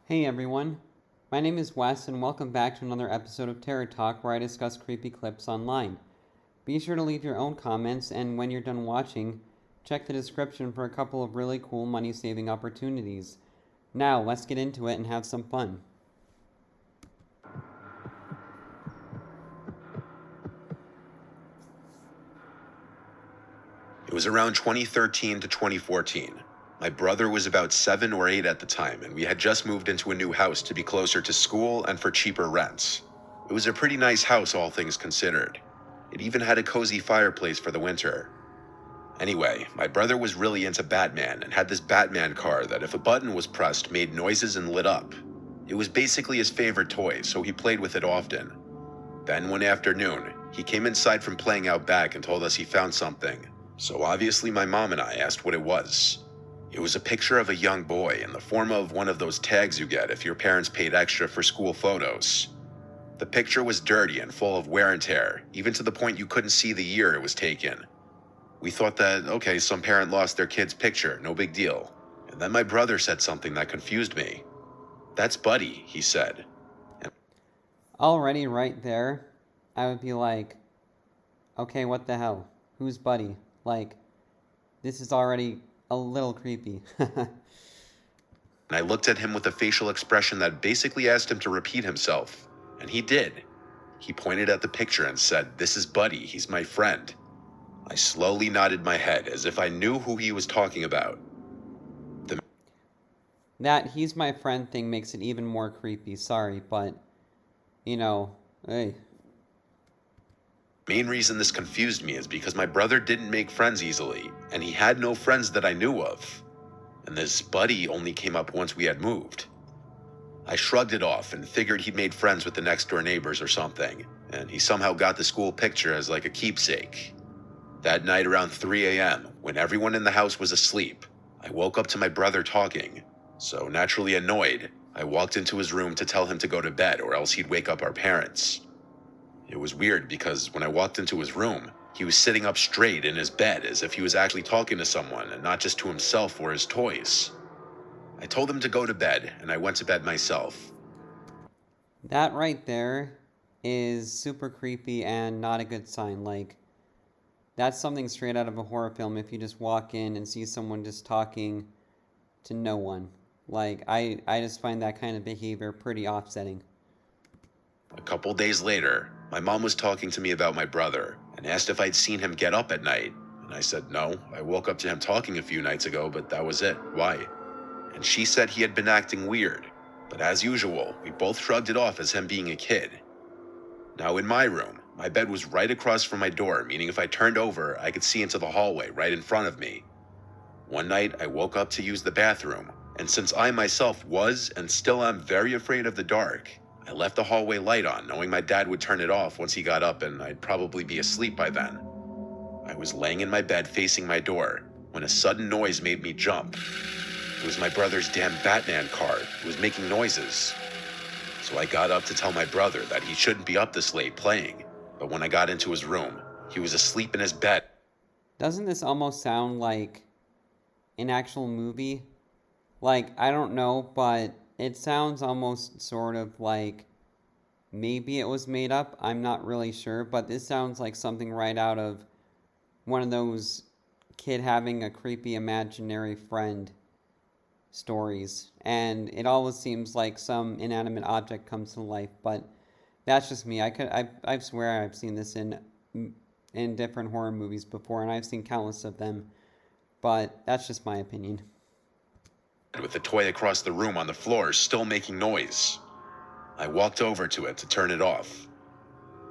Hey everyone, my name is Wes, and welcome back to another episode of Terror Talk where I discuss creepy clips online. Be sure to leave your own comments, and when you're done watching, check the description for a couple of really cool money saving opportunities. Now, let's get into it and have some fun. It was around 2013 to 2014. My brother was about 7 or 8 at the time, and we had just moved into a new house to be closer to school and for cheaper rents. It was a pretty nice house, all things considered. It even had a cozy fireplace for the winter. Anyway, my brother was really into Batman and had this Batman car that, if a button was pressed, made noises and lit up. It was basically his favorite toy, so he played with it often. Then one afternoon, he came inside from playing out back and told us he found something. So obviously my mom and I asked what it was. It was a picture of a young boy in the form of one of those tags you get if your parents paid extra for school photos. The picture was dirty and full of wear and tear, even to the point you couldn't see the year it was taken. We thought that, okay, some parent lost their kid's picture, no big deal. And then my brother said something that confused me. "That's Buddy," he said. Already, right there, I would be like, okay, what the hell? Who's Buddy? Like, this is already a little creepy. And I looked at him with a facial expression that basically asked him to repeat himself. And he did. He pointed at the picture and said, "This is Buddy, he's my friend." I slowly nodded my head as if I knew who he was talking about. The That he's my friend thing makes it even more creepy, sorry, but, hey. main reason this confused me is because my brother didn't make friends easily, and he had no friends that I knew of. And this Buddy only came up once we had moved. I shrugged it off and figured he'd made friends with the next door neighbors or something, and he somehow got the school picture as like a keepsake. That night around 3 a.m., when everyone in the house was asleep, I woke up to my brother talking. So naturally annoyed, I walked into his room to tell him to go to bed or else he'd wake up our parents. It was weird because when I walked into his room, he was sitting up straight in his bed as if he was actually talking to someone and not just to himself or his toys. I told him to go to bed, and I went to bed myself. That right there is super creepy and not a good sign. Like, that's something straight out of a horror film if you just walk in and see someone just talking to no one. Like, I just find that kind of behavior pretty offsetting. A couple days later, my mom was talking to me about my brother and asked if I'd seen him get up at night. And I said no, I woke up to him talking a few nights ago, but that was it. Why? And she said he had been acting weird. But as usual, we both shrugged it off as him being a kid. Now in my room, my bed was right across from my door, meaning if I turned over, I could see into the hallway right in front of me. One night, I woke up to use the bathroom, and since I myself was and still am very afraid of the dark, I left the hallway light on, knowing my dad would turn it off once he got up and I'd probably be asleep by then. I was laying in my bed facing my door when a sudden noise made me jump. It was my brother's damn Batman car. It was making noises. So I got up to tell my brother that he shouldn't be up this late playing, but when I got into his room, he was asleep in his bed. Doesn't this almost sound like an actual movie? Like, I don't know, but it sounds almost sort of like maybe it was made up. I'm not really sure, but this sounds like something right out of one of those kid having a creepy imaginary friend stories. And it always seems like some inanimate object comes to life, but that's just me. I swear I've seen this in different horror movies before, and I've seen countless of them, but that's just my opinion. With the toy across the room on the floor, still making noise. I walked over to it to turn it off.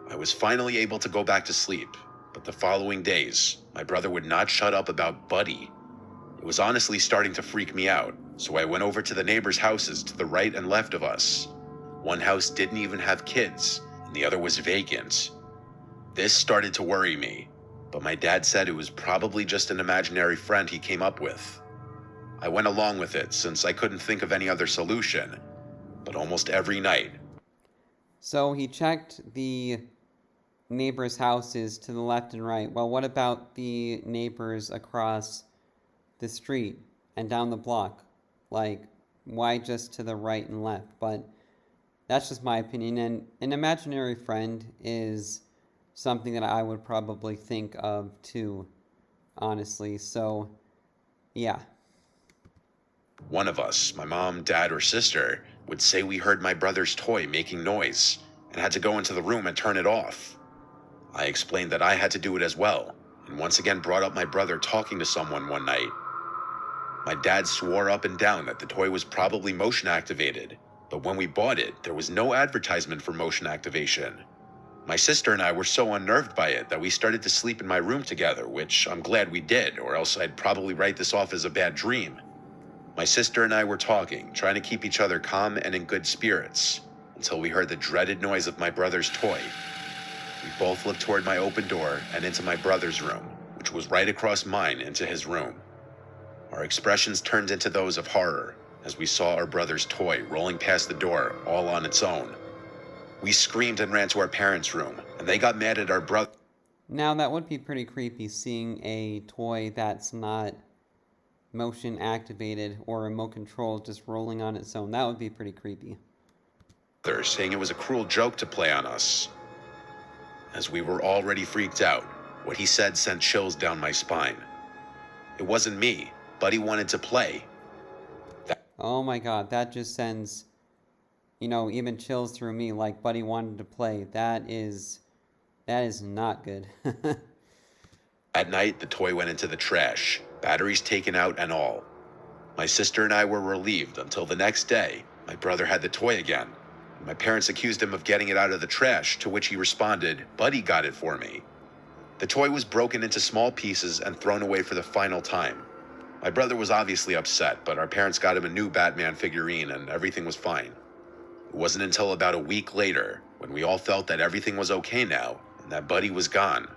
I was finally able to go back to sleep, but the following days, my brother would not shut up about Buddy. It was honestly starting to freak me out, so I went over to the neighbors' houses to the right and left of us. One house didn't even have kids, and the other was vacant. This started to worry me, but my dad said it was probably just an imaginary friend he came up with. I went along with it since I couldn't think of any other solution, but almost every night. So he checked the neighbors' houses to the left and right. Well, what about the neighbors across the street and down the block? Like, why just to the right and left? But that's just my opinion. And an imaginary friend is something that I would probably think of too, honestly. So, yeah. One of us, my mom, dad, or sister, would say we heard my brother's toy making noise and had to go into the room and turn it off. I explained that I had to do it as well, and once again brought up my brother talking to someone one night. My dad swore up and down that the toy was probably motion activated, but when we bought it, there was no advertisement for motion activation. My sister and I were so unnerved by it that we started to sleep in my room together, which I'm glad we did, or else I'd probably write this off as a bad dream. My sister and I were talking, trying to keep each other calm and in good spirits, until we heard the dreaded noise of my brother's toy. We both looked toward my open door and into my brother's room, which was right across mine into his room. Our expressions turned into those of horror as we saw our brother's toy rolling past the door all on its own. We screamed and ran to our parents' room, and they got mad at our brother. Now, that would be pretty creepy, seeing a toy that's not motion activated or remote control just rolling on its own. That would be pretty creepy. Saying it was a cruel joke to play on us. As we were already freaked out, what he said sent chills down my spine. It wasn't me. Buddy wanted to play. Oh my god, that just sends, even chills through me, like Buddy wanted to play. That is not good. At night, the toy went into the trash, batteries taken out and all. My sister and I were relieved until the next day, my brother had the toy again. My parents accused him of getting it out of the trash, to which he responded, "Buddy got it for me." The toy was broken into small pieces and thrown away for the final time. My brother was obviously upset, but our parents got him a new Batman figurine and everything was fine. It wasn't until about a week later, when we all felt that everything was okay now, and that Buddy was gone.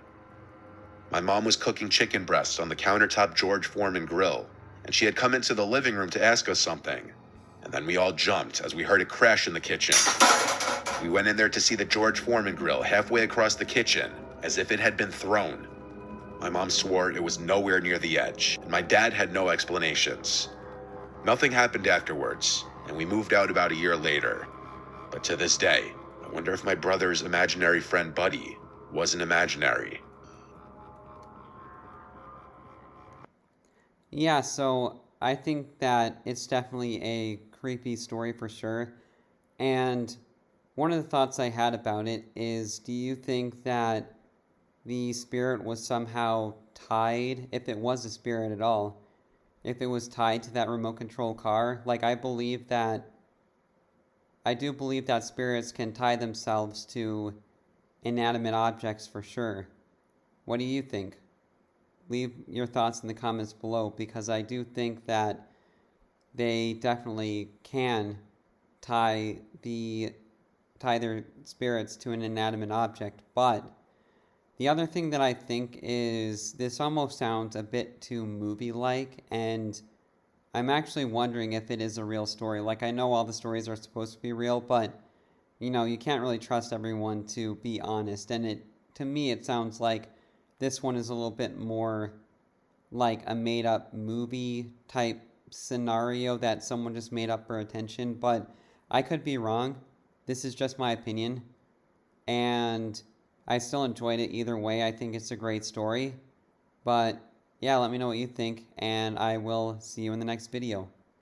My mom was cooking chicken breasts on the countertop George Foreman grill, and she had come into the living room to ask us something. And then we all jumped as we heard it crash in the kitchen. We went in there to see the George Foreman grill halfway across the kitchen, as if it had been thrown. My mom swore it was nowhere near the edge, and my dad had no explanations. Nothing happened afterwards, and we moved out about a year later. But to this day, I wonder if my brother's imaginary friend Buddy wasn't imaginary. Yeah, so I think that it's definitely a creepy story for sure. And one of the thoughts I had about it is, do you think that the spirit was somehow tied, if it was a spirit at all, if it was tied to that remote control car? Like, I do believe that spirits can tie themselves to inanimate objects for sure. What do you think? Leave your thoughts in the comments below, because I do think that they definitely can tie their spirits to an inanimate object. But the other thing that I think is, this almost sounds a bit too movie-like, and I'm actually wondering if it is a real story. Like, I know all the stories are supposed to be real, but you can't really trust everyone to be honest. And to me, it sounds like this one is a little bit more like a made-up movie type scenario that someone just made up for attention. But I could be wrong. This is just my opinion, and I still enjoyed it either way. I think it's a great story. But yeah, let me know what you think, and I will see you in the next video.